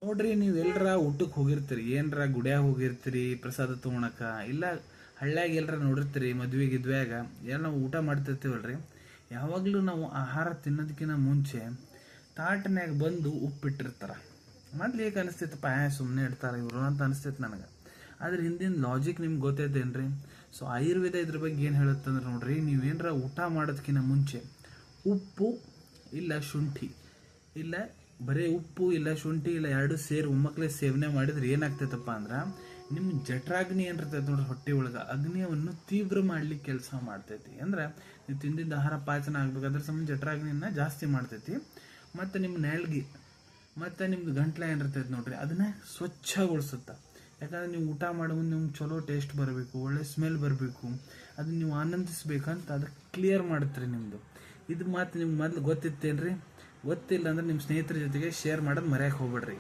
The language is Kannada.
ನೋಡ್ರಿ, ನೀವು ಎಲ್ಲರ ಊಟಕ್ಕೆ ಹೋಗಿರ್ತೀರಿ, ಏನರ ಗುಡಿಯಾಗ ಹೋಗಿರ್ತೀರಿ ಪ್ರಸಾದ ತೊಗೊಳಕ, ಇಲ್ಲ ಹಳ್ಳ್ಯಾಗ ಎಲ್ಲರ ನೋಡಿರ್ತೀರಿ ಮದ್ವೆ ಗಿದ್ವ್ಯಾಗ ಎಲ್ಲ ನಾವು ಊಟ ಮಾಡ್ತಿರ್ತೀವಲ್ರಿ. ಯಾವಾಗಲೂ ನಾವು ಆಹಾರ ತಿನ್ನೋದಕ್ಕಿಂತ ಮುಂಚೆ ತಾಟ್ನ್ಯಾಗ ಬಂದು ಉಪ್ಪಿಟ್ಟಿರ್ತಾರ. ಮೊದ್ಲು ಹೇಗೆ ಅನಿಸ್ತೈತಪ್ಪ, ಸುಮ್ಮನೆ ಇಡ್ತಾರೆ ಇವರು ಅಂತ ಅನಿಸ್ತೈತೆ ನನಗೆ. ಆದ್ರೆ ಹಿಂದಿನ ಲಾಜಿಕ್ ನಿಮ್ಗೆ ಗೊತ್ತೈತೇನ್ರಿ? ಸೊ ಆಯುರ್ವೇದ ಇದ್ರ ಬಗ್ಗೆ ಏನು ಹೇಳುತ್ತಂದ್ರೆ ನೋಡ್ರಿ, ನೀವೇನರ ಊಟ ಮಾಡೋದಕ್ಕಿಂತ ಮುಂಚೆ ಉಪ್ಪು ಇಲ್ಲ ಶುಂಠಿ, ಇಲ್ಲ ಬರೀ ಉಪ್ಪು ಇಲ್ಲ ಶುಂಠಿ ಇಲ್ಲ ಎರಡು ಸೇರಿ ಒಮ್ಮಕ್ಲೆ ಸೇವನೆ ಮಾಡಿದ್ರೆ ಏನಾಗ್ತೈತಪ್ಪ ಅಂದ್ರೆ ನಿಮ್ಮ ಜಠರಾಗ್ನಿ ಏನಿರ್ತೈತೆ ನೋಡ್ರಿ ಹೊಟ್ಟೆ ಒಳಗೆ, ಅಗ್ನಿಯನ್ನು ತೀವ್ರ ಮಾಡ್ಲಿಕ್ಕೆ ಕೆಲಸ ಮಾಡ್ತೈತಿ. ಅಂದ್ರೆ ನೀವು ತಿಂದಿದ್ದ ಆಹಾರ ಪಾಚನ ಆಗ್ಬೇಕು, ಅದ್ರ ಸಂಬಂಧ ಜಠರಾಗ್ನಿಯನ್ನ ಜಾಸ್ತಿ ಮಾಡ್ತೈತಿ. ಮತ್ತು ನಿಮ್ಮ ನೆಲ್ಗಿ ಮತ್ತು ನಿಮ್ದು ಗಂಟ್ಲ ಏನಿರ್ತೈತೆ ನೋಡ್ರಿ, ಅದನ್ನ ಸ್ವಚ್ಛಗೊಳಿಸುತ್ತೆ. ಯಾಕಂದ್ರೆ ನೀವು ಊಟ ಮಾಡೋ ಮುಂದೆ ನಿಮ್ಗೆ ಚಲೋ ಟೇಸ್ಟ್ ಬರಬೇಕು, ಒಳ್ಳೆ ಸ್ಮೆಲ್ ಬರಬೇಕು, ಅದನ್ನ ನೀವು ಆನಂದಿಸ್ಬೇಕಂತ ಅದಕ್ಕೆ ಕ್ಲಿಯರ್ ಮಾಡುತ್ತೆ ನಿಮ್ಮದು. ಇದು ಮಾತು ನಿಮ್ಗೆ ಮೊದಲು ಗೊತ್ತಿತ್ತೇನ್ರಿ? ಗೊತ್ತಿಲ್ಲ ಅಂದ್ರೆ ನಿಮ್ಮ ಸ್ನೇಹಿತರ ಜೊತೆಗೆ ಶೇರ್ ಮಾಡೋದು ಮರೆಯಕ್ಕೆ ಹೋಗ್ಬೇಡ್ರಿ.